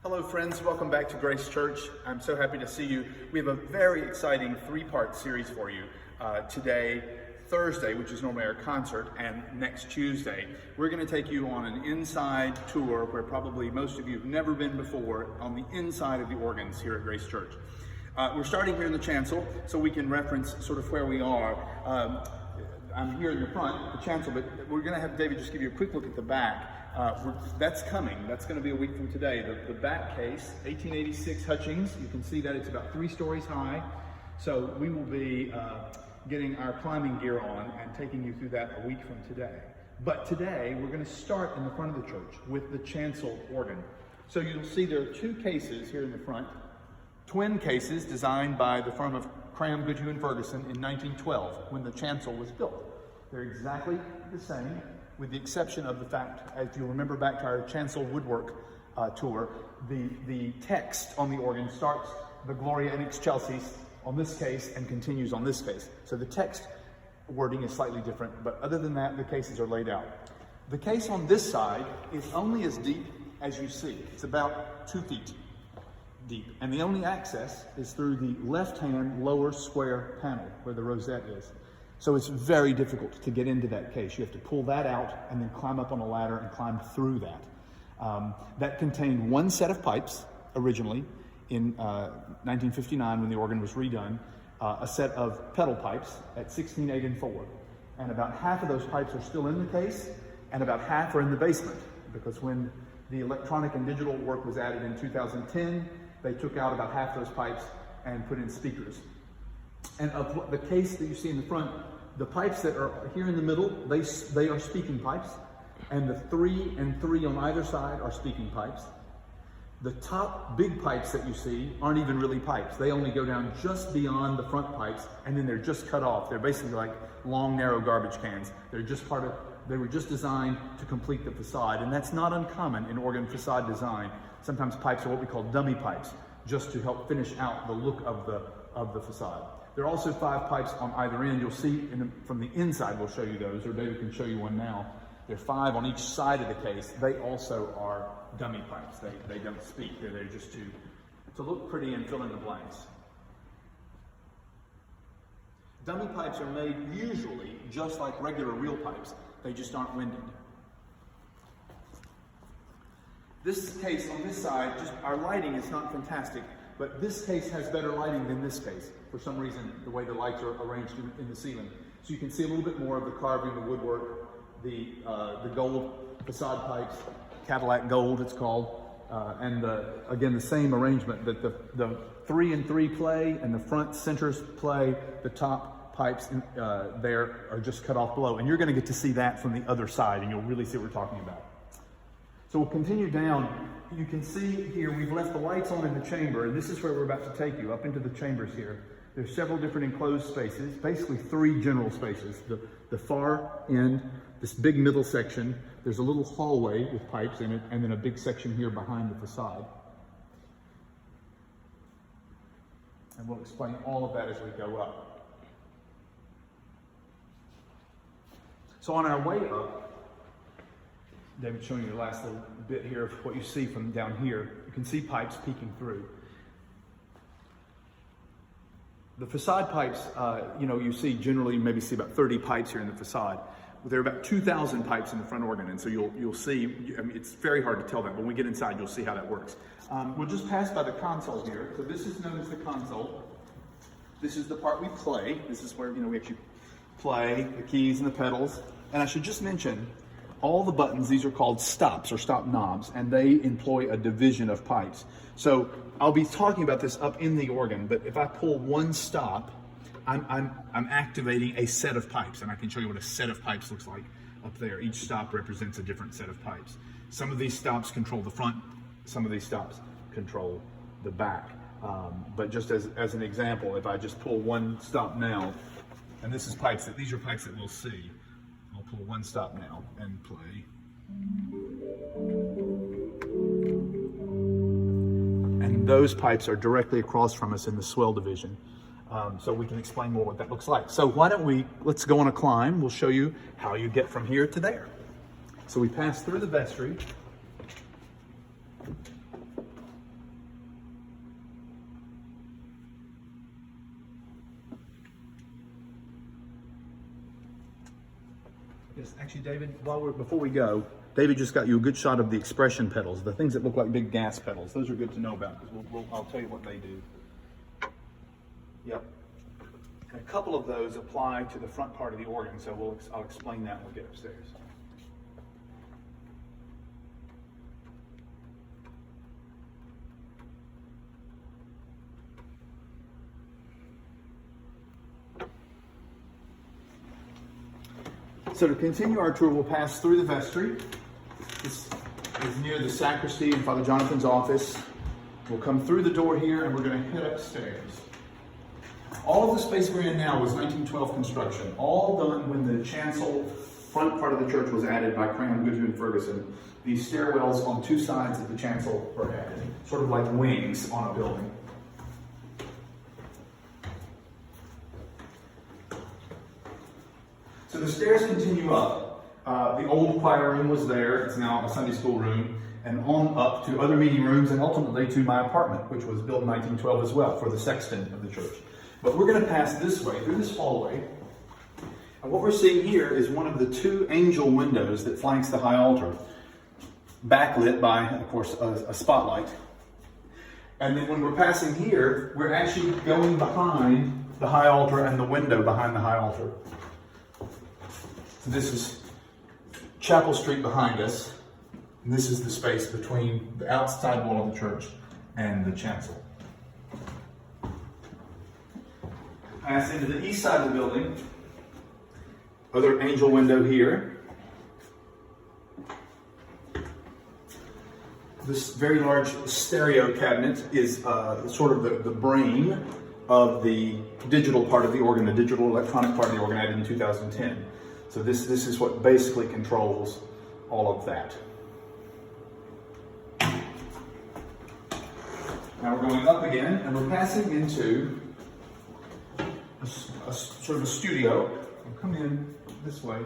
Hello friends, welcome back to Grace Church. I'm so happy to see you. We have a very exciting three-part series for you. Today, Thursday, which is normally our concert, and next Tuesday, we're going to take you on an inside tour where probably most of you have never been before, on the inside of the organs here at Grace Church. We're starting here in the chancel so we can reference sort of where we are. I'm here in the front, the chancel, but we're going to have David just give you a quick look at the back. That's coming. That's going to be a week from today. The back case, 1886 Hutchings. You can see that it's about 3 stories high. So we will be getting our climbing gear on and taking you through that a week from today. But today we're going to start in the front of the church with the chancel organ. So you'll see there are 2 cases here in the front, twin cases designed by the firm of Cram, Goodhue and Ferguson in 1912 when the chancel was built. They're exactly the same, with the exception of the fact, as you'll remember back to our chancel woodwork tour, the text on the organ starts the Gloria in Excelsis on this case and continues on this case. So the text wording is slightly different, but other than that, the cases are laid out. The case on this side is only as deep as you see. It's about 2 feet deep, and the only access is through the left-hand lower square panel where the rosette is. So it's very difficult to get into that case. You have to pull that out and then climb up on a ladder and climb through that. That contained 1 set of pipes originally in 1959 when the organ was redone, a set of pedal pipes at 16, 8, and 4. And about half of those pipes are still in the case, and about half are in the basement, because when the electronic and digital work was added in 2010, they took out about half those pipes and put in speakers. And of the case that you see in the front, the pipes that are here in the middle, they are speaking pipes, and the 3 and 3 on either side are speaking pipes. The top big pipes that you see aren't even really pipes. They only go down just beyond the front pipes, and then they're just cut off. They're basically like long, narrow garbage cans. They were just designed to complete the facade, and that's not uncommon in organ facade design. Sometimes pipes are what we call dummy pipes, just to help finish out the look of the facade. There are also 5 pipes on either end. You'll see from the inside, we'll show you those, or David can show you one now. There are 5 on each side of the case. They also are dummy pipes. They don't speak. They're there just to look pretty and fill in the blanks. Dummy pipes are made usually just like regular real pipes. They just aren't winded. This case on this side, just our lighting is not fantastic, but this case has better lighting than this case. For some reason, the way the lights are arranged in the ceiling. So you can see a little bit more of the carving, the woodwork, the gold facade pipes, Cadillac gold it's called, and again the same arrangement that the 3 and 3 play and the front centers play, the top pipes there are just cut off below. And you're going to get to see that from the other side, and you'll really see what we're talking about. So we'll continue down. You can see here we've left the lights on in the chamber, and this is where we're about to take you, up into the chambers here. There's several different enclosed spaces, basically 3 general spaces. The far end, this big middle section, there's a little hallway with pipes in it, and then a big section here behind the facade. And we'll explain all of that as we go up. So on our way up, David's showing you the last little bit here of what you see from down here. You can see pipes peeking through. The facade pipes, you see generally, maybe see about 30 pipes here in the facade. There are about 2,000 pipes in the front organ, and so you'll see, it's very hard to tell that, but when we get inside, you'll see how that works. We'll just pass by the console here. So this is known as the console. This is the part we play. This is where, we actually play the keys and the pedals. And I should just mention, all the buttons, these are called stops or stop knobs, and they employ a division of pipes. So I'll be talking about this up in the organ, but if I pull one stop, I'm activating a set of pipes, and I can show you what a set of pipes looks like up there. Each stop represents a different set of pipes. Some of these stops control the front, some of these stops control the back. But just as an example, if I just pull one stop now, and these are pipes that we'll see. I'll pull one stop now and play. And those pipes are directly across from us in the swell division. So we can explain more what that looks like. So let's go on a climb. We'll show you how you get from here to there. So we pass through the vestry. Yes, actually, David, before we go, David just got you a good shot of the expression pedals, the things that look like big gas pedals. Those are good to know about because I'll tell you what they do. Yep. And a couple of those apply to the front part of the organ, so I'll explain that when we get upstairs. So to continue our tour, we'll pass through the vestry. This is near the sacristy and Father Jonathan's office. We'll come through the door here and we're going to head upstairs. All of the space we're in now was 1912 construction, all done when the chancel front part of the church was added by Cranham, Goodhue, and Ferguson. These stairwells on two sides of the chancel were added, sort of like wings on a building. So the stairs continue up. The old choir room was there. It's now a Sunday school room. And on up to other meeting rooms and ultimately to my apartment, which was built in 1912 as well for the sexton of the church. But we're going to pass this way, through this hallway. And what we're seeing here is one of the two angel windows that flanks the high altar, backlit by, of course, a spotlight. And then when we're passing here, we're actually going behind the high altar and the window behind the high altar. So this is Chapel Street behind us. And this is the space between the outside wall of the church and the chancel. Pass into the east side of the building. Other angel window here. This very large stereo cabinet is sort of the brain of the digital part of the organ, the digital electronic part of the organ added in 2010. So this is what basically controls all of that. Now we're going up again, and we're passing into a sort of a studio. We'll come in this way.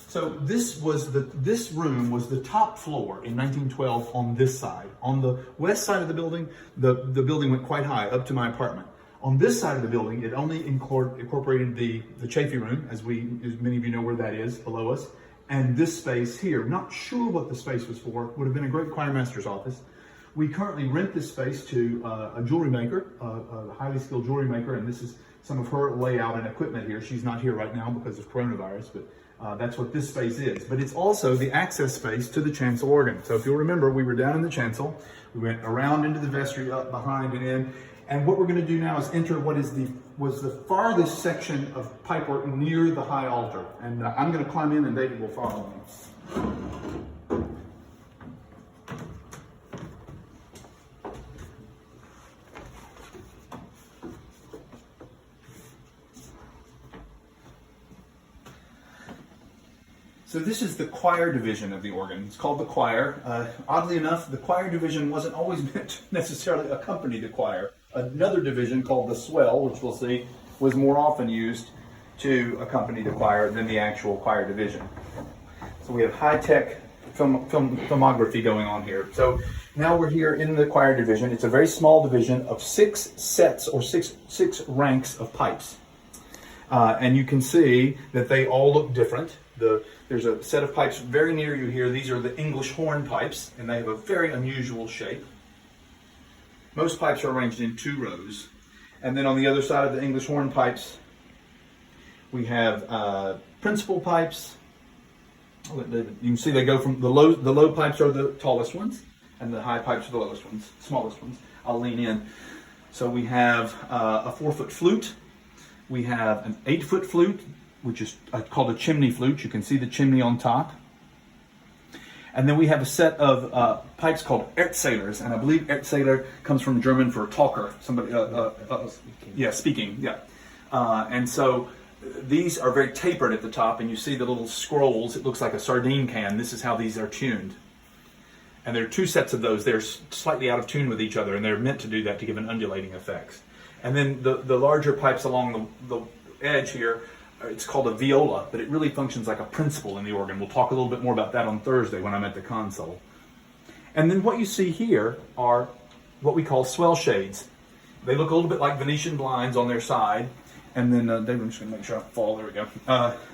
So this room was the top floor in 1912 on this side. On the west side of the building, the building went quite high, up to my apartment. On this side of the building, it only incorporated the Chafee room, as many of you know where that is, below us, and this space here. Not sure what the space was for. Would have been a great choir master's office. We currently rent this space to a jewelry maker, a highly skilled jewelry maker, and this is some of her layout and equipment here. She's not here right now because of coronavirus, but that's what this space is. But it's also the access space to the chancel organ. So if you'll remember, we were down in the chancel. We went around into the vestry, up behind and in. And what we're going to do now is enter what was the farthest section of pipework near the high altar. And I'm going to climb in and David will follow me. So this is the choir division of the organ. It's called the choir. Oddly enough, the choir division wasn't always meant to necessarily accompany the choir. Another division called the swell, which we'll see, was more often used to accompany the choir than the actual choir division. So we have high-tech filmography going on here. So now we're here in the choir division. It's a very small division of 6 sets or six ranks of pipes. And you can see that they all look different. There's a set of pipes very near you here. These are the English horn pipes, and they have a very unusual shape. Most pipes are arranged in 2 rows. And then on the other side of the English horn pipes, we have principal pipes. You can see they go from the low pipes are the tallest ones, and the high pipes are the lowest ones, smallest ones. I'll lean in. So we have a 4-foot flute. We have an 8-foot flute, which is called a chimney flute. You can see the chimney on top. And then we have a set of pipes called Erzählers, and I believe Erzähler comes from German for talker. Somebody, speaking. And so these are very tapered at the top, and you see the little scrolls. It looks like a sardine can. This is how these are tuned. And there are 2 sets of those. They're slightly out of tune with each other, and they're meant to do that to give an undulating effect. And then the larger pipes along the edge here, it's called a viola, but it really functions like a principal in the organ. We'll talk a little bit more about that on Thursday when I'm at the console. And then what you see here are what we call swell shades. They look a little bit like Venetian blinds on their side, And then, David, I'm just going to make sure I don't fall. There we go.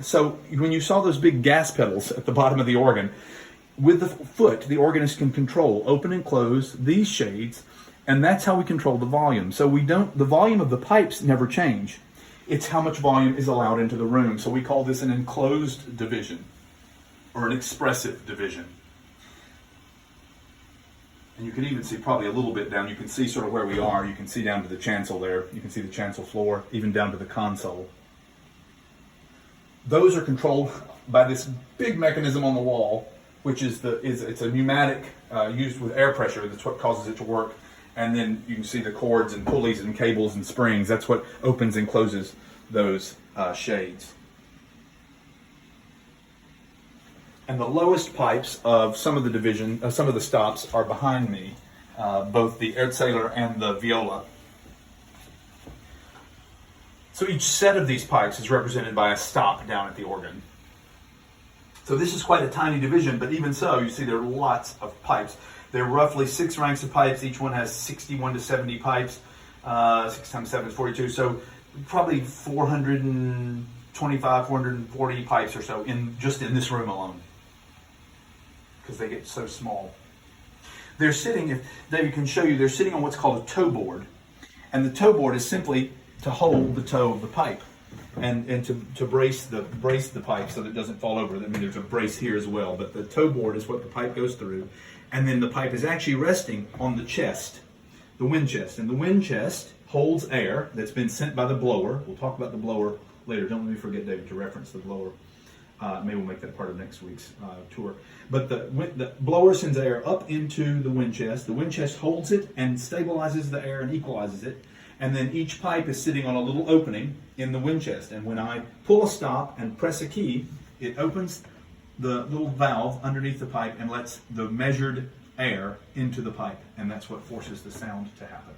So when you saw those big gas pedals at the bottom of the organ, with the foot, the organist can control, open and close these shades, and that's how we control the volume. So the volume of the pipes never change. It's how much volume is allowed into the room. So we call this an enclosed division, or an expressive division. And you can even see probably a little bit down. You can see sort of where we are. You can see down to the chancel there. You can see the chancel floor, even down to the console. Those are controlled by this big mechanism on the wall, which is it's a pneumatic used with air pressure. That's what causes it to work. And then you can see the cords and pulleys and cables and springs. That's what opens and closes those shades. And the lowest pipes of some of the stops are behind me, both the Erzähler and the viola. So each set of these pipes is represented by a stop down at the organ. So this is quite a tiny division, but even so, you see there are lots of pipes. There are roughly 6 ranks of pipes. Each one has 61 to 70 pipes. 6 times 7 is 42. So probably 425, 440 pipes or so just in this room alone, because they get so small. They're sitting, if David can show you, they're sitting on what's called a toe board. And the toe board is simply to hold the toe of the pipe and to brace the pipe so that it doesn't fall over. I mean, there's a brace here as well, but the toe board is what the pipe goes through. And then the pipe is actually resting on the chest, the wind chest. And the wind chest holds air that's been sent by the blower. We'll talk about the blower later. Don't let me forget, David, to reference the blower. Maybe we'll make that part of next week's tour. But the blower sends air up into the wind chest. The wind chest holds it and stabilizes the air and equalizes it. And then each pipe is sitting on a little opening in the wind chest. And when I pull a stop and press a key, it opens the little valve underneath the pipe and lets the measured air into the pipe. And that's what forces the sound to happen.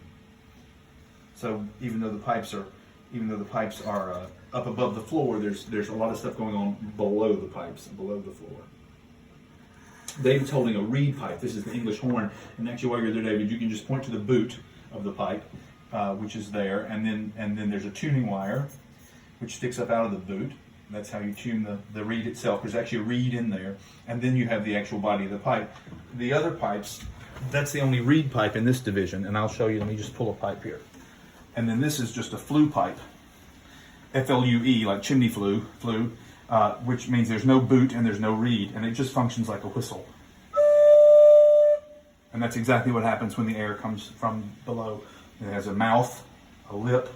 So even though the pipes are up above the floor, there's a lot of stuff going on below the pipes and below the floor. David's holding a reed pipe. This is the English horn. And actually, while you're there, David, you can just point to the boot of the pipe, which is there, and then there's a tuning wire which sticks up out of the boot. That's how you tune the reed itself. There's actually a reed in there, and then you have the actual body of the pipe. The other pipes, that's the only reed pipe in this division, and I'll show you. Let me just pull a pipe here. And then this is just a flue pipe, F-L-U-E, like chimney flue, which means there's no boot and there's no reed, and it just functions like a whistle. And that's exactly what happens when the air comes from below. It has a mouth, a lip,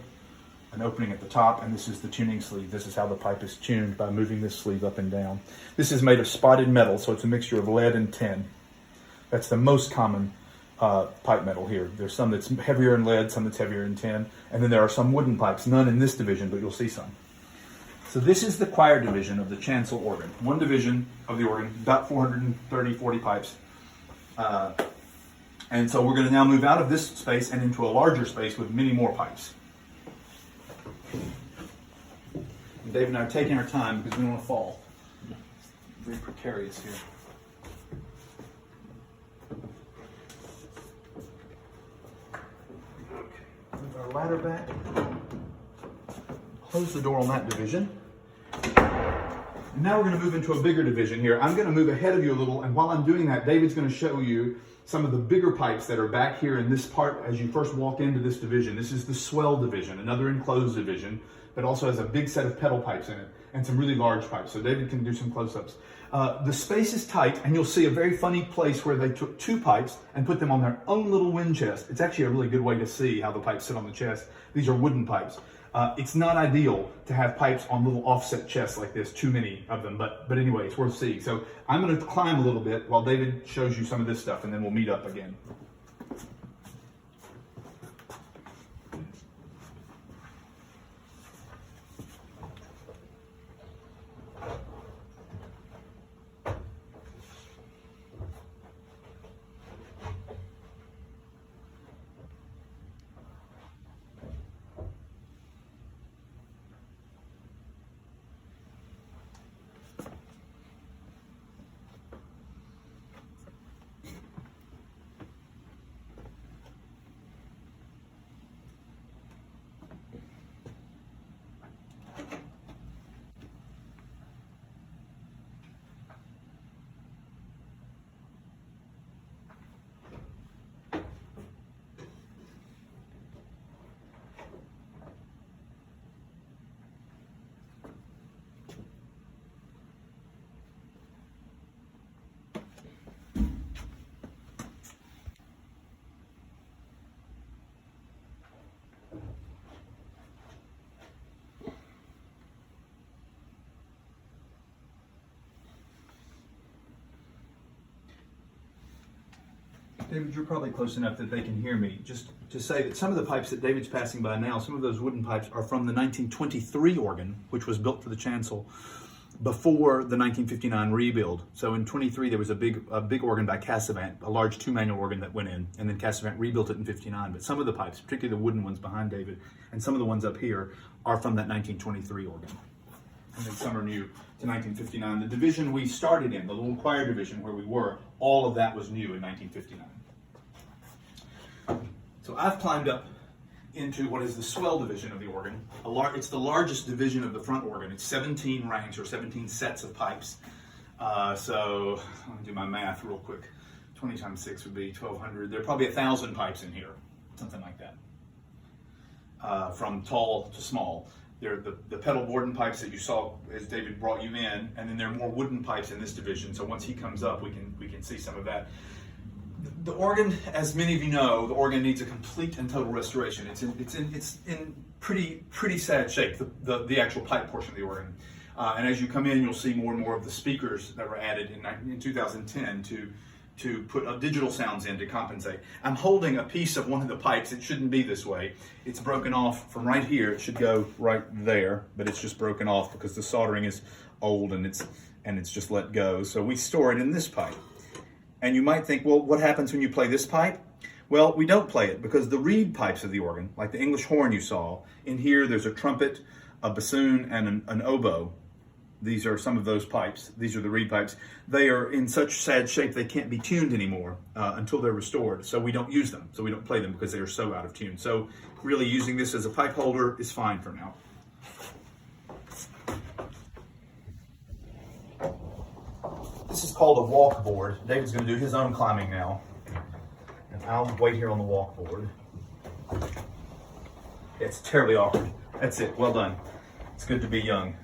an opening at the top, and this is the tuning sleeve. This is how the pipe is tuned, by moving this sleeve up and down. This is made of spotted metal, so it's a mixture of lead and tin. That's the most common pipe metal here. There's some that's heavier in lead, some that's heavier in tin, and then there are some wooden pipes, none in this division, but you'll see some. So this is the choir division of the chancel organ. One division of the organ, about 430, 40 pipes. And so we're going to now move out of this space and into a larger space with many more pipes. And Dave and I are taking our time because we don't want to fall. It's very precarious here. Okay, move our ladder back. Close the door on that division. And now we're going to move into a bigger division here. I'm going to move ahead of you a little, and while I'm doing that, David's going to show you some of the bigger pipes that are back here in this part as you first walk into this division. This is the swell division, another enclosed division, that also has a big set of pedal pipes in it and some really large pipes. So David can do some close-ups. The space is tight, and you'll see a very funny place where they took 2 pipes and put them on their own little wind chest. It's actually a really good way to see how the pipes sit on the chest. These are wooden pipes. It's not ideal to have pipes on little offset chests like this, too many of them, but anyway, it's worth seeing. So I'm going to climb a little bit while David shows you some of this stuff, and then we'll meet up again. David, you're probably close enough that they can hear me. Just to say that some of the pipes that David's passing by now, some of those wooden pipes are from the 1923 organ, which was built for the chancel before the 1959 rebuild. So in 23 there was a big organ by Cassavant, a large 2-manual organ that went in, and then Cassavant rebuilt it in 59. But some of the pipes, particularly the wooden ones behind David, and some of the ones up here, are from that 1923 organ. And then some are new to 1959. The division we started in, the little choir division where we were, all of that was new in 1959. So I've climbed up into what is the swell division of the organ. It's the largest division of the front organ. It's 17 ranks or 17 sets of pipes. So let me do my math real quick. 20 times 6 would be 1,200. There are probably 1,000 pipes in here, something like that, from tall to small. There are the pedal borden pipes that you saw as David brought you in, and then there are more wooden pipes in this division. So once he comes up, we can see some of that. The organ, as many of you know, the organ needs a complete and total restoration. It's in pretty sad shape, the actual pipe portion of the organ. And as you come in, you'll see more and more of the speakers that were added in 2010 to put digital sounds in to compensate. I'm holding a piece of one of the pipes. It shouldn't be this way. It's broken off from right here. It should go right there, but it's just broken off because the soldering is old and it's just let go. So we store it in this pipe. And you might think, well, what happens when you play this pipe? Well, we don't play it because the reed pipes of the organ, like the English horn you saw, in here there's a trumpet, a bassoon, and an oboe. These are some of those pipes. These are the reed pipes. They are in such sad shape they can't be tuned anymore until they're restored. So we don't use them. So we don't play them because they are so out of tune. So really using this as a pipe holder is fine for now. This is called a walkboard. David's going to do his own climbing now. And I'll wait here on the walkboard. It's terribly awkward. That's it. Well done. It's good to be young.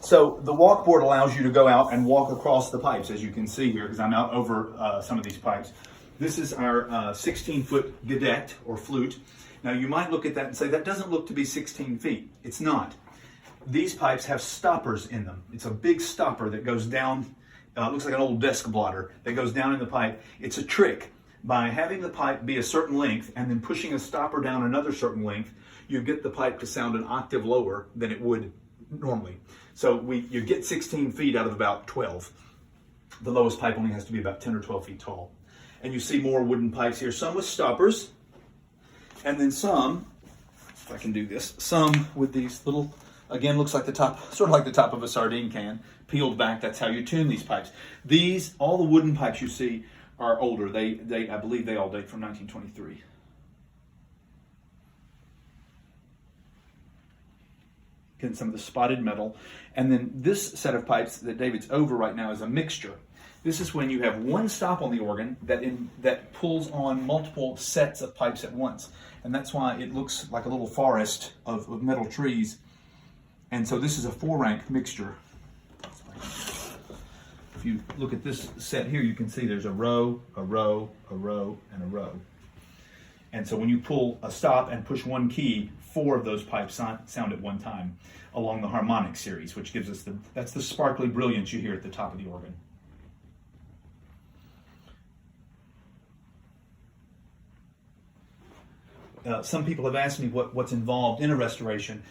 So the walkboard allows you to go out and walk across the pipes, as you can see here, because I'm out over some of these pipes. This is our 16-foot godette, or flute. Now you might look at that and say, that doesn't look to be 16 feet. It's not. These pipes have stoppers in them. It's a big stopper that goes down. It looks like an old desk blotter that goes down in the pipe. It's a trick. By having the pipe be a certain length and then pushing a stopper down another certain length, you get the pipe to sound an octave lower than it would normally. So you get 16 feet out of about 12. The lowest pipe only has to be about 10 or 12 feet tall. And you see more wooden pipes here, some with stoppers, and then some, if I can do this, some with these little, again, looks like the top, sort of like the top of a sardine can, peeled back. That's how you tune these pipes. These, all the wooden pipes you see are older. I believe they all date from 1923. Again, some of the spotted metal. And then this set of pipes that David's over right now is a mixture. This is when you have one stop on the organ that pulls on multiple sets of pipes at once. And that's why it looks like a little forest of metal trees. And so this is a 4-rank mixture. If you look at this set here, you can see there's a row, a row, a row, and a row. And so when you pull a stop and push one key, 4 of those pipes sound at one time along the harmonic series, which gives us that's the sparkly brilliance you hear at the top of the organ. Some people have asked me what's involved in a restoration.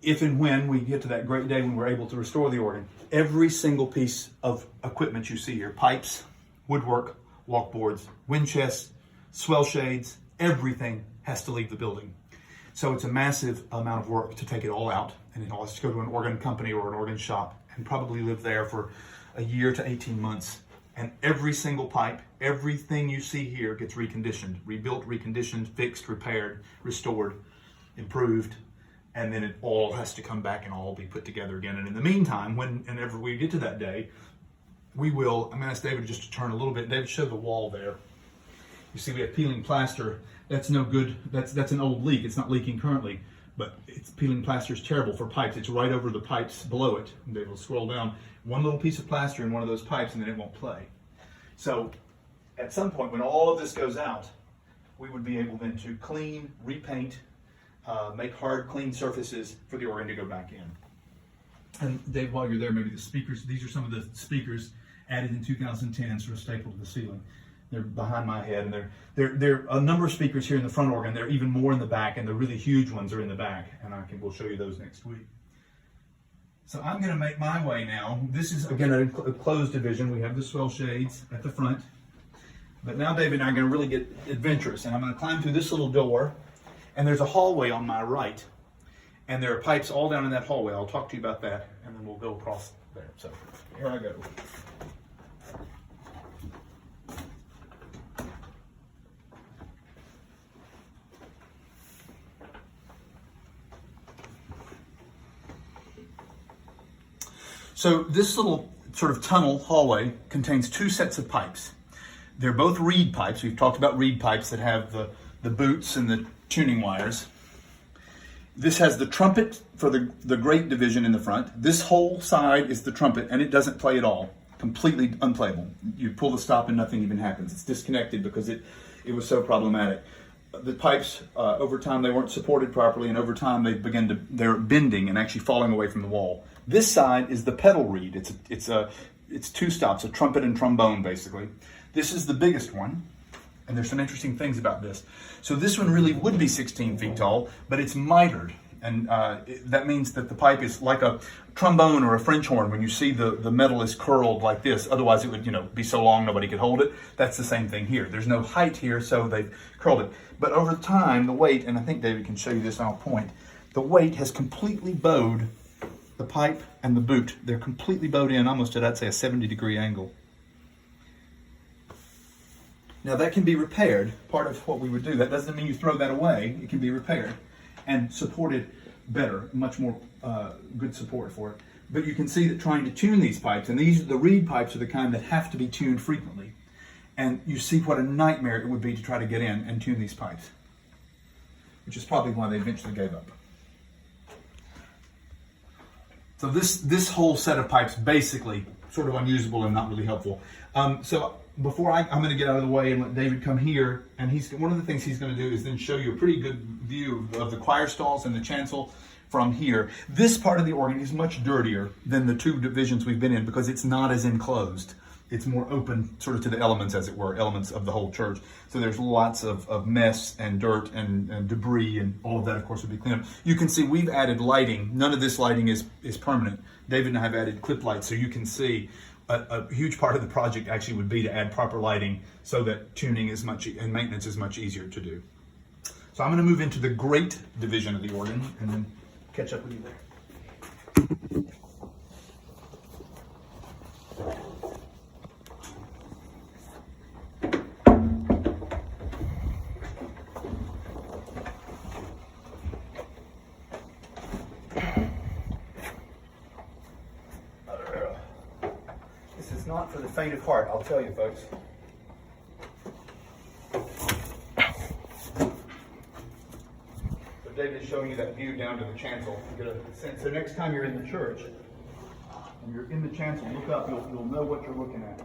If and when we get to that great day when we're able to restore the organ, every single piece of equipment you see here, pipes, woodwork, walkboards, wind chests, swell shades, everything has to leave the building. So it's a massive amount of work to take it all out, and it all has to go to an organ company or an organ shop and probably live there for a year to 18 months. And every single pipe, everything you see here gets reconditioned, rebuilt, reconditioned, fixed, repaired, restored, improved, and then it all has to come back and all be put together again. And in the meantime, whenever we get to that day, I'm going to ask David just to turn a little bit. David, show the wall there. You see we have peeling plaster. That's no good. That's an old leak. It's not leaking currently, but peeling plaster is terrible for pipes. It's right over the pipes below it. And David will scroll down. One little piece of plaster in one of those pipes and then it won't play. So at some point when all of this goes out, we would be able then to clean, repaint, make hard, clean surfaces for the organ to go back in. And Dave, while you're there, maybe the speakers, these are some of the speakers added in 2010, sort of stapled to the ceiling. They're behind my head, and there are a number of speakers here in the front organ. There are even more in the back, and the really huge ones are in the back, and we'll show you those next week. So I'm going to make my way now. This is, again, a closed division. We have the swell shades at the front. But now David and I are going to really get adventurous, and I'm going to climb through this little door, and there's a hallway on my right, and there are pipes all down in that hallway. I'll talk to you about that, and then we'll go across there. So here I go. So this little sort of tunnel hallway contains two sets of pipes. They're both reed pipes. We've talked about reed pipes that have the boots and the tuning wires. This has the trumpet for the great division in the front. This whole side is the trumpet, and it doesn't play at all. Completely unplayable. You pull the stop and nothing even happens. It's disconnected because it was so problematic. The pipes, over time, they weren't supported properly, and over time they're bending and actually falling away from the wall. This side is the pedal reed. It's two stops, a trumpet and trombone, basically. This is the biggest one, and there's some interesting things about this. So this one really would be 16 feet tall, but it's mitered, and that means that the pipe is like a trombone or a French horn. When you see the metal is curled like this, otherwise it would be so long nobody could hold it. That's the same thing here. There's no height here, so they've curled it. But over time, the weight, and I think David can show you this, and I'll point, the weight has completely bowed the pipe and the boot. They're completely bowed in, almost at, I'd say, a 70-degree angle. Now that can be repaired. Part of what we would do, that doesn't mean you throw that away. It can be repaired and supported better, much more good support for it. But you can see that trying to tune these pipes, and the reed pipes are the kind that have to be tuned frequently. And you see what a nightmare it would be to try to get in and tune these pipes, which is probably why they eventually gave up. So this whole set of pipes basically sort of unusable and not really helpful. So before I'm going to get out of the way and let David come here, and one of the things he's going to do is then show you a pretty good view of the choir stalls and the chancel from here. This part of the organ is much dirtier than the two divisions we've been in because it's not as enclosed. It's more open sort of to the elements, as it were, elements of the whole church. So there's lots of mess and dirt and debris, and all of that, of course, would be cleaned up. You can see we've added lighting. None of this lighting is permanent. David and I have added clip lights, so you can see a huge part of the project actually would be to add proper lighting so that tuning and maintenance is much easier to do. So I'm going to move into the great division of the organ and then catch up with you there. This is not for the faint of heart, I'll tell you, folks. So David is showing you that view down to the chancel. You get a sense. So next time you're in the church and you're in the chancel, look up, you'll know what you're looking at.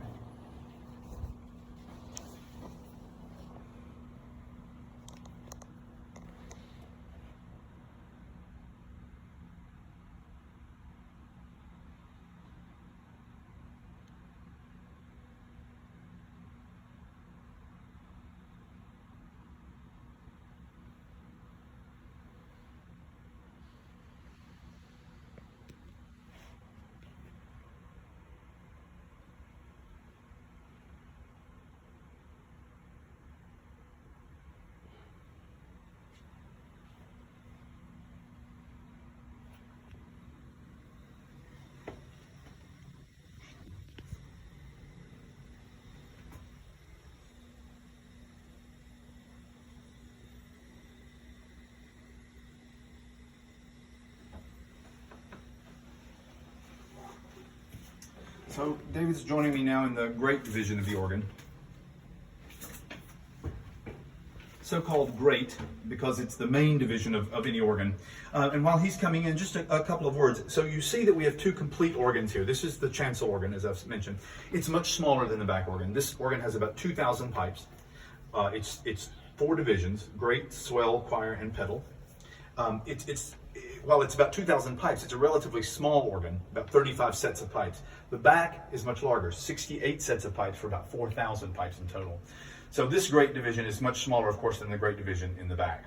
So David's joining me now in the great division of the organ. So-called great because it's the main division of any organ. And while he's coming in, just a couple of words. So you see that we have two complete organs here. This is the chancel organ, as I've mentioned. It's much smaller than the back organ. This organ has about 2,000 pipes. It's 4 divisions: great, swell, choir, and pedal. while it's about 2,000 pipes, it's a relatively small organ, about 35 sets of pipes. The back is much larger, 68 sets of pipes for about 4,000 pipes in total. So this great division is much smaller, of course, than the great division in the back.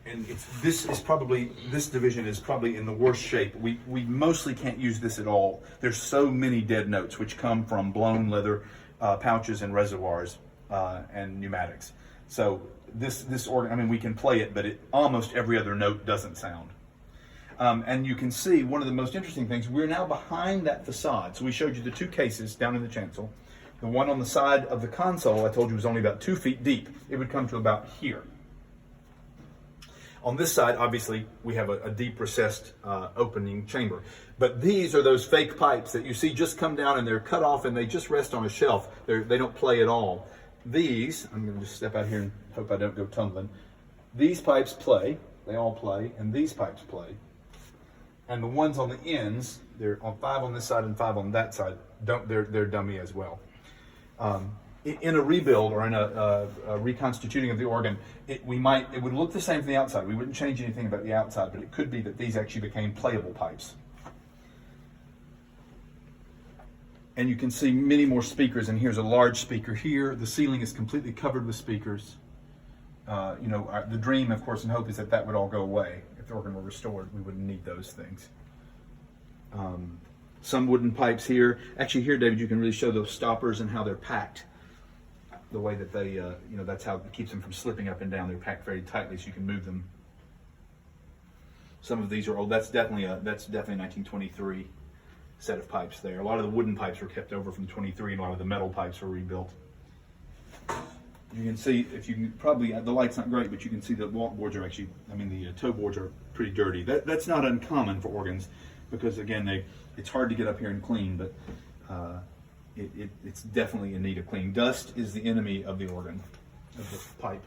This division is probably in the worst shape. We mostly can't use this at all. There's so many dead notes which come from blown leather pouches and reservoirs and pneumatics. So this organ, I mean, we can play it, but almost every other note doesn't sound. And you can see one of the most interesting things, we're now behind that facade. So we showed you the two cases down in the chancel. The one on the side of the console, I told you, was only about 2 feet deep. It would come to about here. On this side, obviously, we have a deep recessed opening chamber. But these are those fake pipes that you see just come down and they're cut off and they just rest on a shelf. They don't play at all. These, I'm going to just step out here and hope I don't go tumbling. These pipes play, they all play, and these pipes play. And the ones on the ends, they're on 5 on this side and 5 on that side, they're dummy as well. In a rebuild or in a reconstituting of the organ, it would look the same from the outside. We wouldn't change anything about the outside, but it could be that these actually became playable pipes. And you can see many more speakers, and here's a large speaker here. The ceiling is completely covered with speakers. The dream, of course, and hope is that would all go away. If the organ were restored, we wouldn't need those things. Some wooden pipes here. Actually, here, David, you can really show those stoppers and how they're packed. The way that they, that's how it keeps them from slipping up and down. They're packed very tightly so you can move them. Some of these are old. That's definitely a 1923 set of pipes there. A lot of the wooden pipes were kept over from 23, and a lot of the metal pipes were rebuilt. You can see, the light's not great, but you can see the walkboards are actually, the toe boards are pretty dirty. That's not uncommon for organs because, again, it's hard to get up here and clean, but it's definitely in need of cleaning. Dust is the enemy of the organ, of the pipe.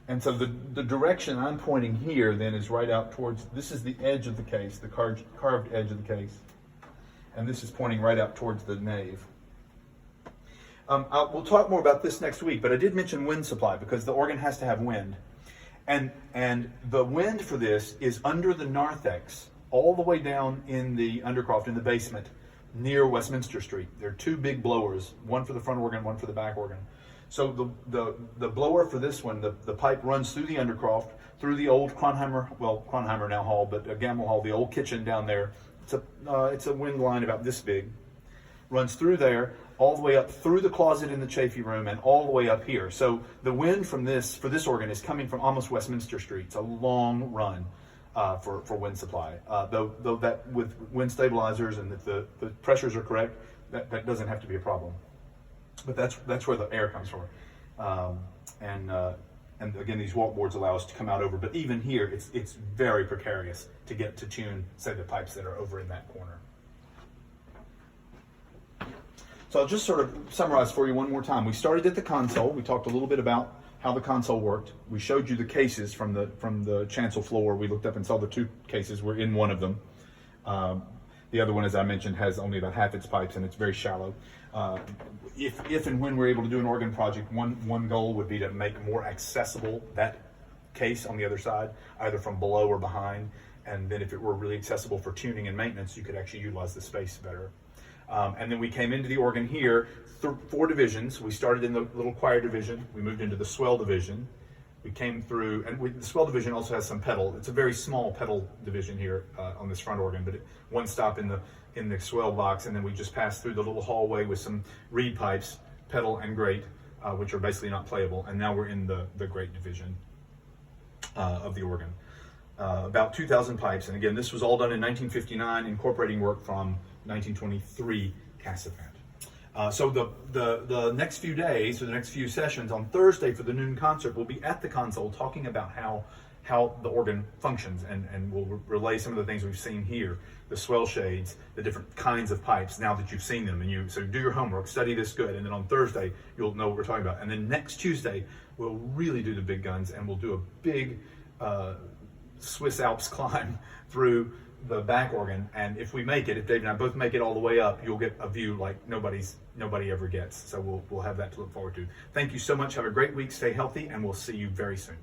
And so the direction I'm pointing here then is right out towards, this is the edge of the case, the carved edge of the case. And this is pointing right out towards the nave. We'll talk more about this next week, but I did mention wind supply because the organ has to have wind. And the wind for this is under the narthex, all the way down in the undercroft, in the basement, near Westminster Street. There are 2 big blowers, one for the front organ, one for the back organ. So the blower for this one, the pipe runs through the undercroft, through the old Kronheimer now hall, but Gamble Hall, the old kitchen down there. It's a wind line about this big. Runs through there, all the way up through the closet in the chafee room, and all the way up here. So the wind for this organ is coming from almost Westminster Street. It's a long run for wind supply. Though that with wind stabilizers and if the pressures are correct, that doesn't have to be a problem. But that's where the air comes from. And again, these walkboards allow us to come out over. But even here, it's very precarious to get to tune, say, the pipes that are over in that corner. So I'll just sort of summarize for you one more time. We started at the console. We talked a little bit about how the console worked. We showed you the cases from the chancel floor. We looked up and saw the 2 cases. We're in one of them. The other one, as I mentioned, has only about half its pipes, and it's very shallow. If and when we're able to do an organ project, one goal would be to make more accessible that case on the other side, either from below or behind. And then if it were really accessible for tuning and maintenance, you could actually utilize the space better. And then we came into the organ here, 4 divisions. We started in the little choir division. We moved into the swell division. We came through, and the swell division also has some pedal. It's a very small pedal division here on this front organ, but one stop in the swell box, and then we just passed through the little hallway with some reed pipes, pedal and grate, which are basically not playable. And now we're in the grate division of the organ. About 2,000 pipes, and again, this was all done in 1959, incorporating work from 1923 Cassavant. So the next few days, or the next few sessions, on Thursday for the noon concert, we'll be at the console talking about how the organ functions, and we'll relay some of the things we've seen here, the swell shades, the different kinds of pipes, now that you've seen them. So do your homework, study this good, and then on Thursday, you'll know what we're talking about. And then next Tuesday, we'll really do the big guns, and we'll do a big Swiss Alps climb through the back organ, and if we make it, if Dave and I both make it all the way up, you'll get a view like nobody ever gets. So we'll have that to look forward to. Thank you so much. Have a great week. Stay healthy, and we'll see you very soon.